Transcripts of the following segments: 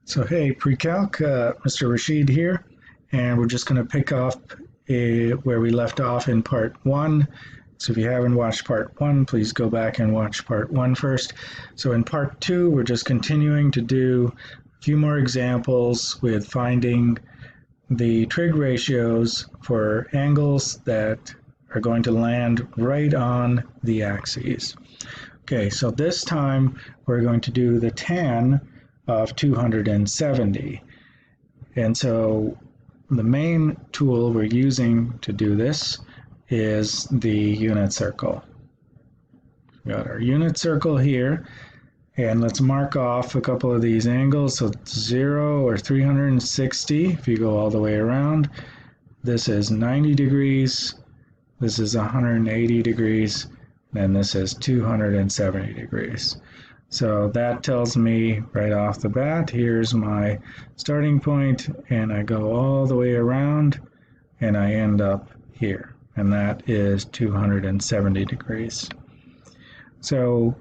So hey, pre-calc, Mr. Rashid here, and we're just going to pick up where we left off in part one. So if you haven't watched part one, please go back and watch part one first. So in part two, we're just continuing to do a few more examples with finding the trig ratios for angles that are going to land right on the axes. Okay, so this time we're going to do the tan of 270. And so the main tool we're using to do this is the unit circle. We got our unit circle here, and let's mark off a couple of these angles. So 0 or 360 if you go all the way around. This is 90 degrees, this is 180 degrees, and this is 270 degrees. So that tells me right off the bat, here's my starting point, and I go all the way around, and I end up here, and that is 270 degrees. So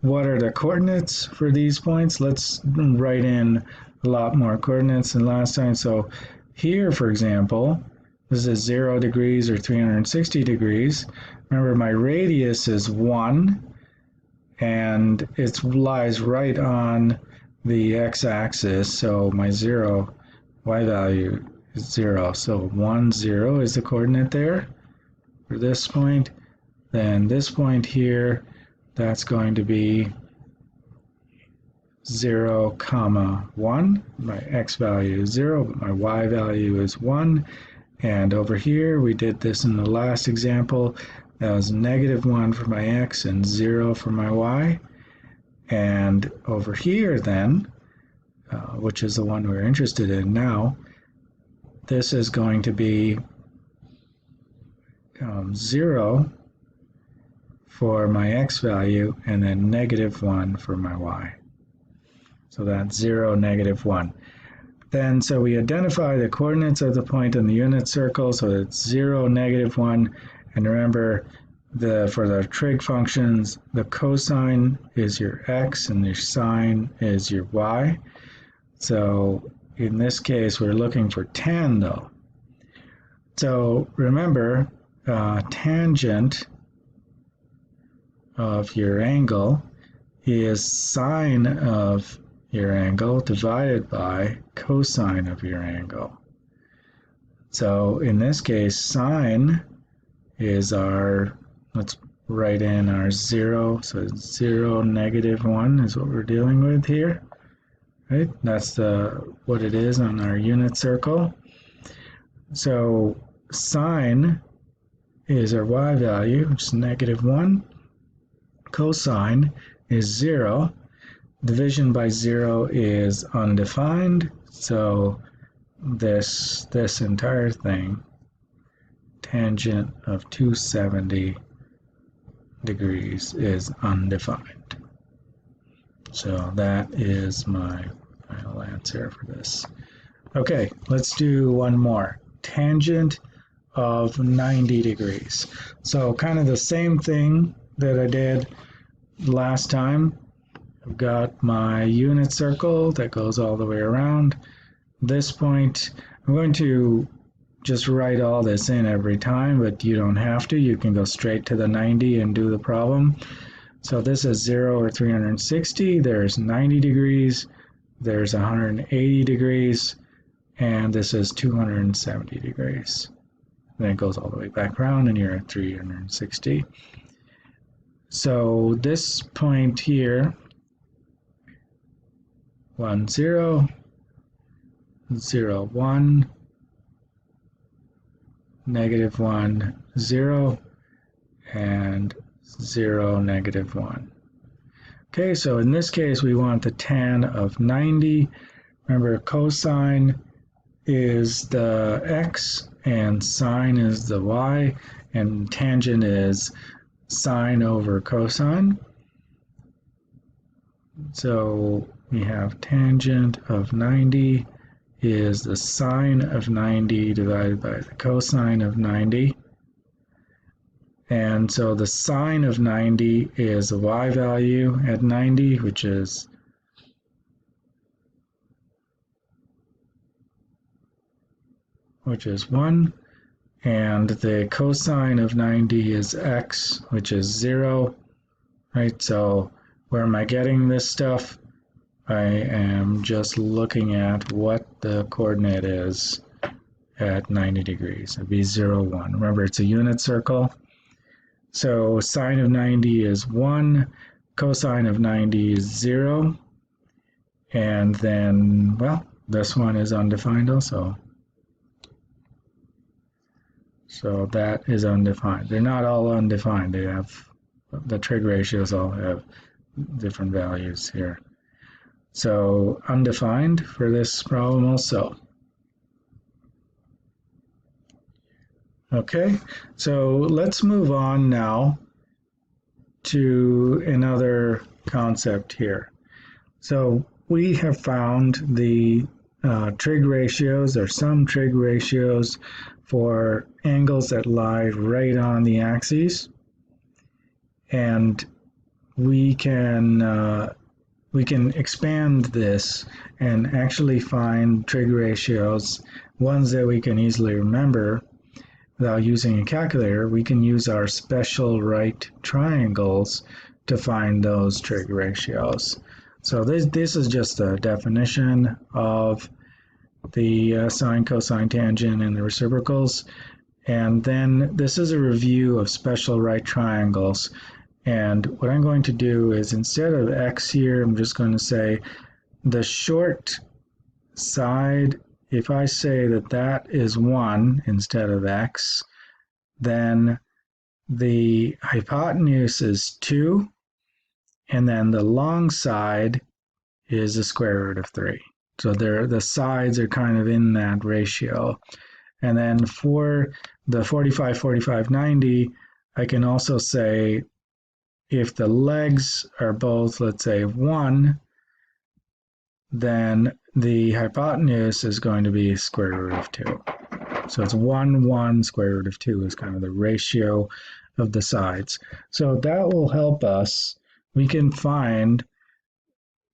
what are the coordinates for these points? Let's write in a lot more coordinates than last time. So here, for example, this is 0 degrees or 360 degrees. Remember, my radius is 1, and it lies right on the x-axis, so my y value is 0. So 1, 0 is the coordinate there for this point. Then this point here, that's going to be 0, comma 1. My x value is 0, but my y value is 1. And over here, we did this in the last example. That was -1 for my x and 0 for my y. And over here then, which is the one we're interested in now, this is going to be 0 for my x value and then -1 for my y. So that's 0, -1. Then, so we identify the coordinates of the point in the unit circle, so it's 0, -1, and remember, for the trig functions, the cosine is your x and your sine is your y. So in this case, we're looking for tan though. So remember, tangent of your angle is sine of your angle divided by cosine of your angle. So in this case, sine is our, let's write in our 0, so 0, -1 is what we're dealing with here, right? That's what it is on our unit circle. So sine is our y value, which is -1. Cosine is 0. Division by 0 is undefined, so this entire thing, tangent of 270 degrees, is undefined. So that is my final answer for this. Okay, let's do one more. Tangent of 90 degrees. So kind of the same thing that I did last time. I've got my unit circle that goes all the way around. This point, I'm going to just write all this in every time, but you don't have to. You can go straight to the 90 and do the problem. So this is 0 or 360. There's 90 degrees. There's 180 degrees. And this is 270 degrees. Then it goes all the way back around and you're at 360. So this point here, 1, 0, 0, 1, -1, 0, and 0, -1. Okay, so in this case, we want the tan of 90. Remember, cosine is the x, and sine is the y, and tangent is sine over cosine. So we have tangent of 90 is the sine of 90 divided by the cosine of 90. And so the sine of 90 is the y value at 90, which is which is 1, and the cosine of 90 is x, which is 0, right? So where am I getting this stuff? I am just looking at what the coordinate is at 90 degrees. It'd be 0, 1. Remember, it's a unit circle. So sine of 90 is 1, cosine of 90 is 0, and then, well, this one is undefined also. So that is undefined. They're not all undefined. They have, the trig ratios all have different values here. So undefined for this problem also. Okay, so let's move on now to another concept here. So we have found the trig ratios, or some trig ratios, for angles that lie right on the axes, and we can expand this and actually find trig ratios, ones that we can easily remember without using a calculator. We can use our special right triangles to find those trig ratios. So this is just a definition of the sine, cosine, tangent, and the reciprocals. And then this is a review of special right triangles. And what I'm going to do is, instead of x here, I'm just going to say the short side. If I say that that is 1 instead of x, then the hypotenuse is 2, and then the long side is the square root of 3. So the sides are kind of in that ratio. And then for the 45, 45, 90, I can also say if the legs are both, let's say, 1, then the hypotenuse is going to be square root of 2. So it's 1, 1, square root of 2 is kind of the ratio of the sides. So that will help us. We can find,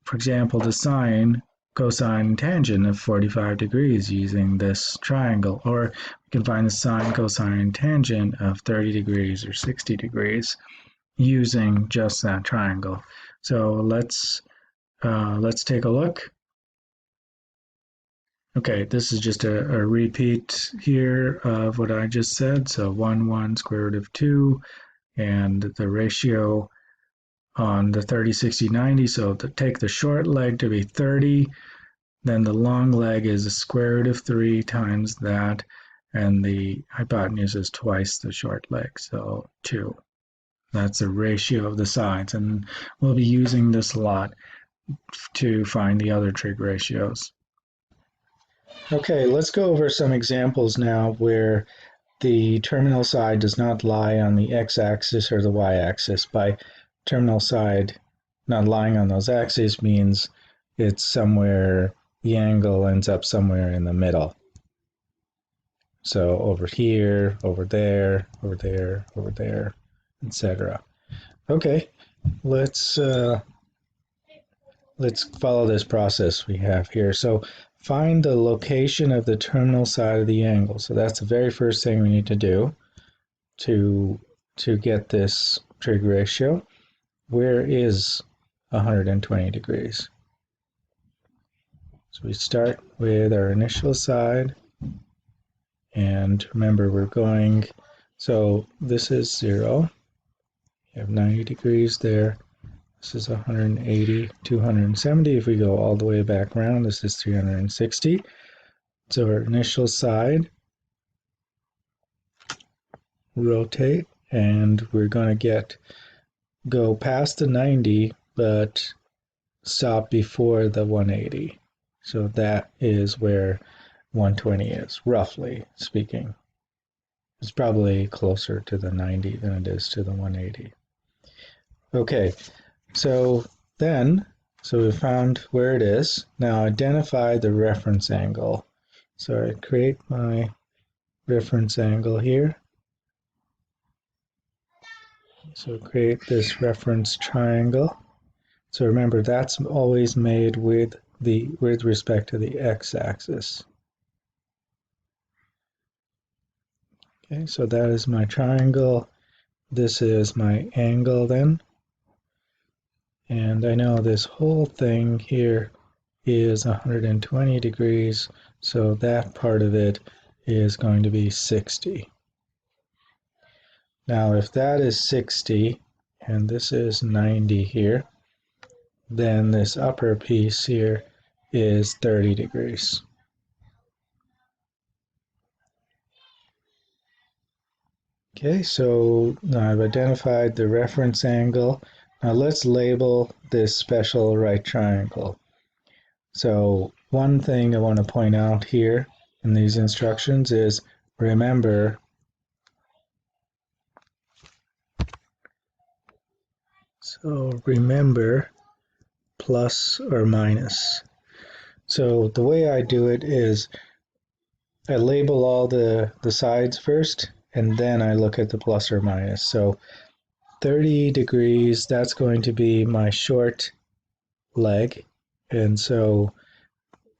for example, the sine, cosine, and tangent of 45 degrees using this triangle. Or we can find the sine, cosine, and tangent of 30 degrees or 60 degrees using just that triangle. So let's take a look. Okay, this is just a repeat here of what I just said. So 1, 1, square root of 2, and the ratio on the 30, 60, 90. So to take the short leg to be 30, then the long leg is the square root of 3 times that, and the hypotenuse is twice the short leg, so 2. That's a ratio of the sides, and we'll be using this a lot to find the other trig ratios. Okay, let's go over some examples now where the terminal side does not lie on the x-axis or the y-axis. By terminal side not lying on those axes means it's somewhere, the angle ends up somewhere in the middle. So over here, over there, over there, over there, etc. Okay, let's follow this process we have here. So find the location of the terminal side of the angle. So that's the very first thing we need to do to get this trig ratio. Where is 120 degrees? So we start with our initial side, and remember we're going, so this is 0. You have 90 degrees there. This is 180, 270. If we go all the way back around, this is 360. So our initial side, rotate, and we're going to go past the 90, but stop before the 180. So that is where 120 is, roughly speaking. It's probably closer to the 90 than it is to the 180. Okay. So we found where it is. Now identify the reference angle. So I create my reference angle here. So create this reference triangle. So remember, that's always made with respect to the x-axis. Okay, so that is my triangle. This is my angle then. And I know this whole thing here is 120 degrees, so that part of it is going to be 60. Now if that is 60 and this is 90 here, then this upper piece here is 30 degrees. Okay, so now I've identified the reference angle. Now let's label this special right triangle. So one thing I want to point out here in these instructions is remember plus or minus. So the way I do it is I label all the sides first and then I look at the plus or minus. So 30 degrees, that's going to be my short leg. And so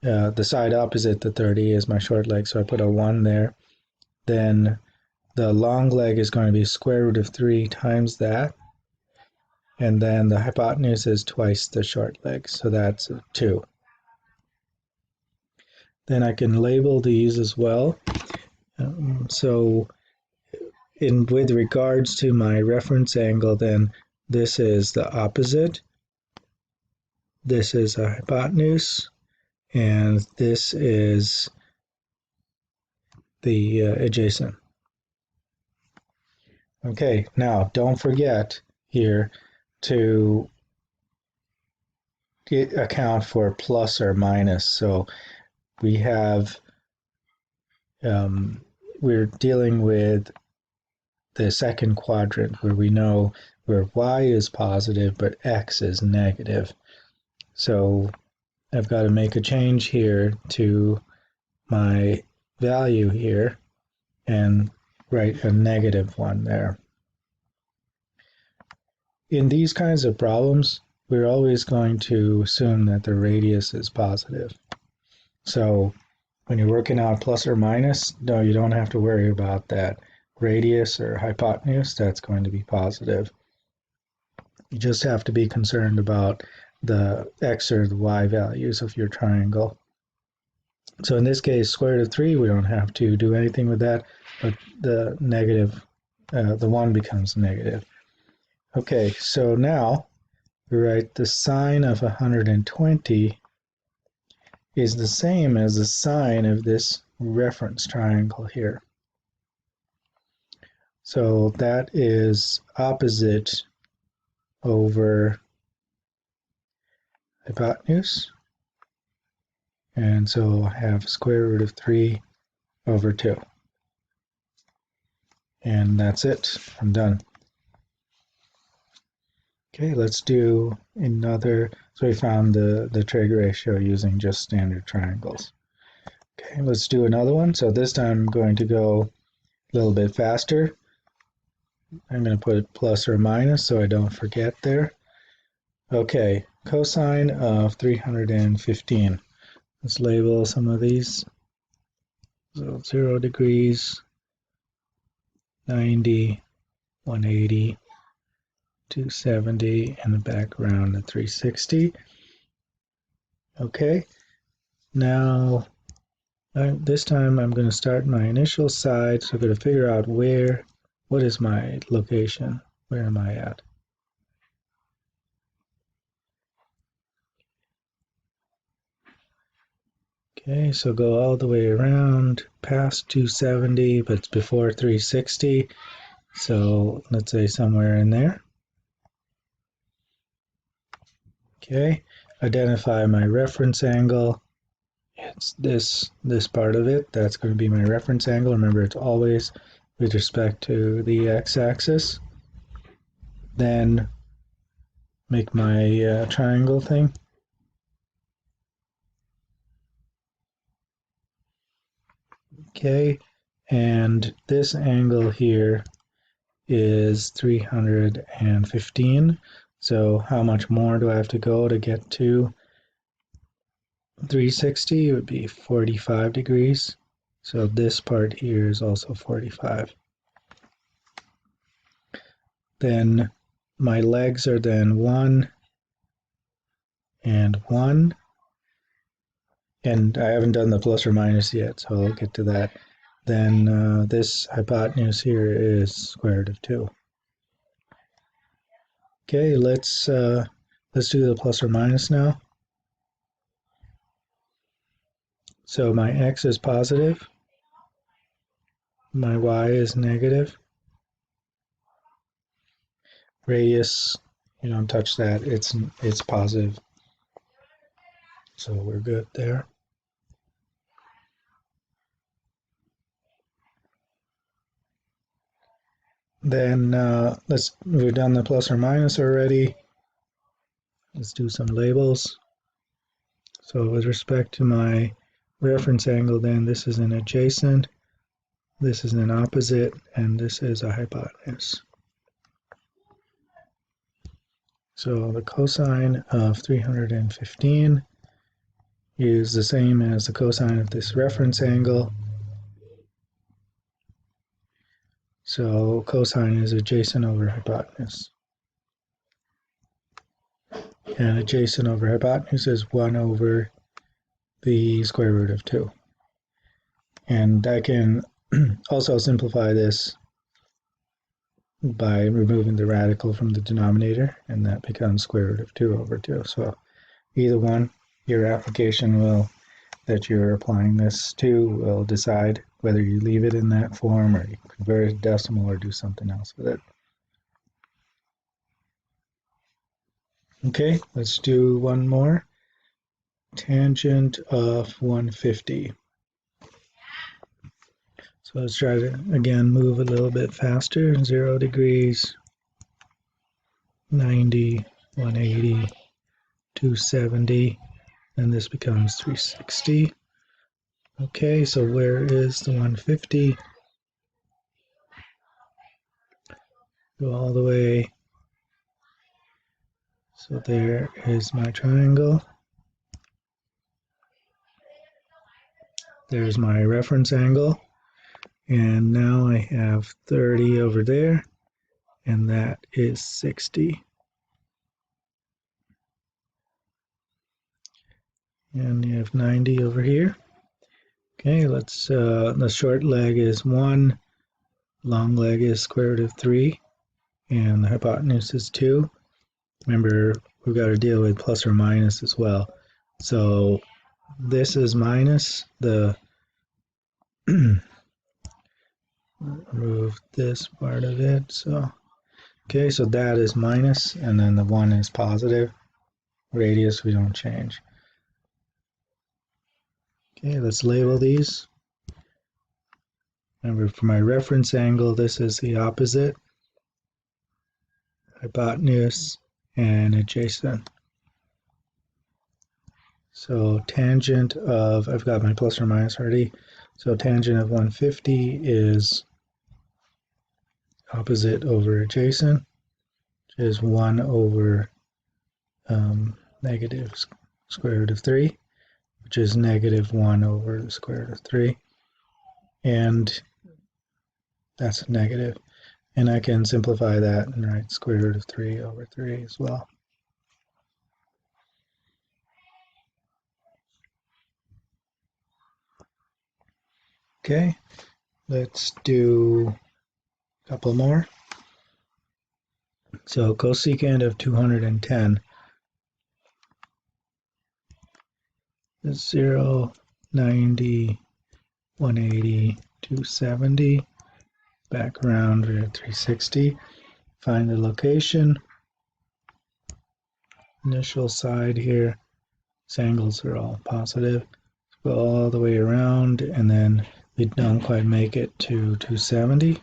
the side opposite the 30 is my short leg, so I put a 1 there. Then the long leg is going to be square root of 3 times that. And then the hypotenuse is twice the short leg, so that's 2. Then I can label these as well. So with regards to my reference angle, then this is the opposite. This is a hypotenuse, and this is the adjacent. Okay, now don't forget here to account for plus or minus. So we have, we're dealing with the second quadrant where we know where y is positive but x is negative. So I've got to make a change here to my value here and write a -1 there. In these kinds of problems, we're always going to assume that the radius is positive. So when you're working out plus or minus, no, you don't have to worry about that. Radius or hypotenuse, that's going to be positive. You just have to be concerned about the x or the y values of your triangle. So in this case, square root of 3, we don't have to do anything with that, but the negative, the 1 becomes negative. Okay, so now we write the sine of 120 is the same as the sine of this reference triangle here. So that is opposite over hypotenuse. And so I have square root of 3 over 2. And that's it. I'm done. Okay, let's do another. So we found the trig ratio using just standard triangles. Okay, let's do another one. So this time I'm going to go a little bit faster. I'm going to put plus or minus so I don't forget there. Okay, cosine of 315. Let's label some of these. So 0 degrees, 90, 180, 270, and the background at 360. Okay, now this time I'm going to start my initial side, so I'm going to figure out what is my location, where am I at? Okay, so go all the way around past 270, but it's before 360. So let's say somewhere in there. Okay, identify my reference angle. It's this part of it. That's going to be my reference angle. Remember, it's always with respect to the x-axis. Then make my triangle thing. Okay, and this angle here is 315. So how much more do I have to go to get to 360? It would be 45 degrees. So this part here is also 45. then my legs are then 1 and 1. And I haven't done the plus or minus yet, so I'll get to that. Then this hypotenuse here is square root of 2. Okay, let's do the plus or minus now. So my x is positive, my y is negative. Radius, you don't touch that, it's positive. So we're good there. Then we've done the plus or minus already. Let's do some labels. So with respect to my reference angle, then this is an adjacent, this is an opposite, and this is a hypotenuse. So the cosine of 315 is the same as the cosine of this reference angle. So cosine is adjacent over hypotenuse. And adjacent over hypotenuse is 1 over the square root of 2. And I can also simplify this by removing the radical from the denominator, and that becomes square root of 2 over 2. So either one, your application that you're applying this to will decide whether you leave it in that form or you convert it to decimal or do something else with it. Okay, let's do one more. Tangent of 150. So let's try to, again, move a little bit faster. 0 degrees, 90, 180, 270, and this becomes 360. Okay, so where is the 150? Go all the way. So there is my triangle. There's my reference angle. And now I have 30 over there, and that is 60. And you have 90 over here. Okay, let's the short leg is 1, long leg is square root of 3, and the hypotenuse is 2. Remember, we've got to deal with plus or minus as well. So this is minus the remove this part of it. So okay, so that is minus, and then the 1 is positive. Radius we don't change. Okay, let's label these. Remember, for my reference angle, this is the opposite, hypotenuse, and adjacent. So tangent of, I've got my plus or minus already, so tangent of 150 is opposite over adjacent, which is 1 over negative square root of 3, which is negative 1 over the square root of 3, and that's negative. And I can simplify that and write square root of 3 over 3 as well. Okay, let's do a couple more. So cosecant of 210 is 0, 90, 180, 270. Back around, we're at 360. Find the location. Initial side here. These angles are all positive. Go all the way around, and then we don't quite make it to 270.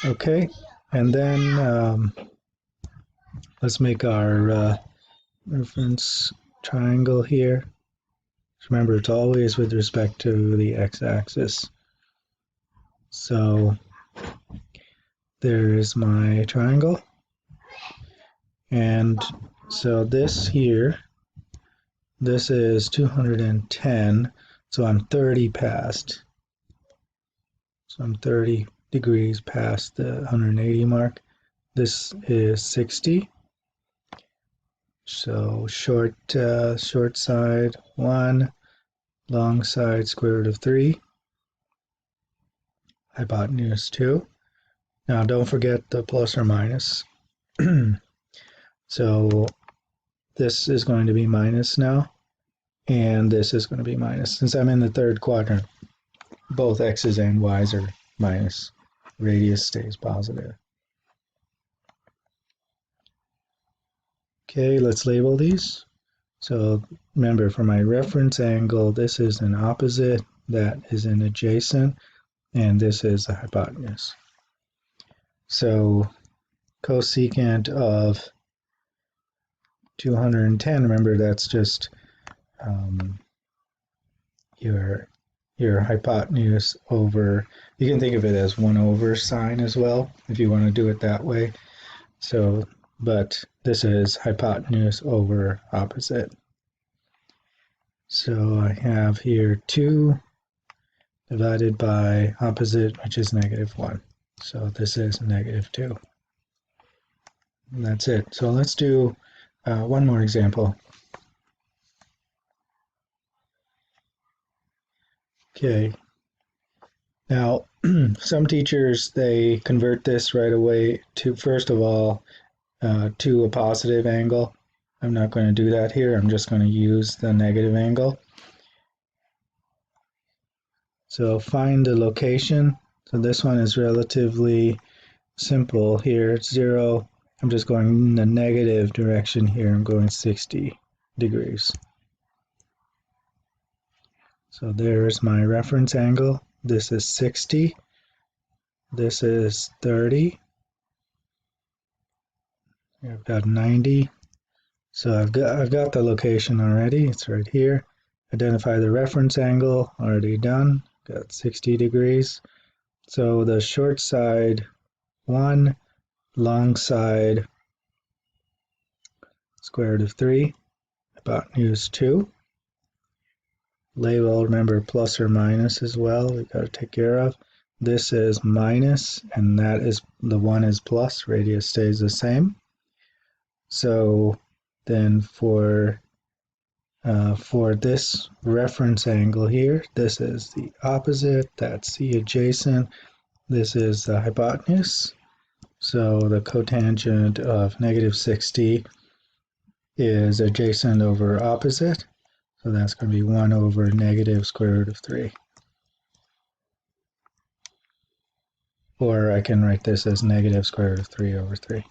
Okay, and then let's make our reference triangle here. Remember, it's always with respect to the x-axis. So there's my triangle. And so this here, this is 210, so I'm 30 past. I'm 30 degrees past the 180 mark. This is 60. So short side 1, long side square root of 3, hypotenuse 2. Now don't forget the plus or minus. So this is going to be minus now, and this is going to be minus. Since I'm in the third quadrant, both x's and y's are minus. Radius stays positive. Okay, let's label these. So remember, for my reference angle, this is an opposite, that is an adjacent, and this is a hypotenuse. So cosecant of 210, remember that's just your hypotenuse over, you can think of it as 1 over sine as well, if you want to do it that way. So, but this is hypotenuse over opposite. So I have here 2 divided by opposite, which is -1. So this is -2. And that's it. So let's do one more example. Okay. Now, some teachers, they convert this right away to, first of all, to a positive angle. I'm not going to do that here. I'm just going to use the negative angle. So find the location. So this one is relatively simple here. It's 0. I'm just going in the negative direction here. I'm going 60 degrees. So there's my reference angle. This is 60. This is 30. I've got 90. So I've got the location already. It's right here. Identify the reference angle, already done. Got 60 degrees. So the short side 1, long side square root of 3, hypotenuse 2. Label, remember, plus or minus as well, we've got to take care of. This is minus, and that is, the 1 is plus, radius stays the same. So then for this reference angle here, this is the opposite, that's the adjacent, this is the hypotenuse. So the cotangent of -60 is adjacent over opposite. So that's going to be 1 over negative square root of 3. Or I can write this as negative square root of 3 over 3.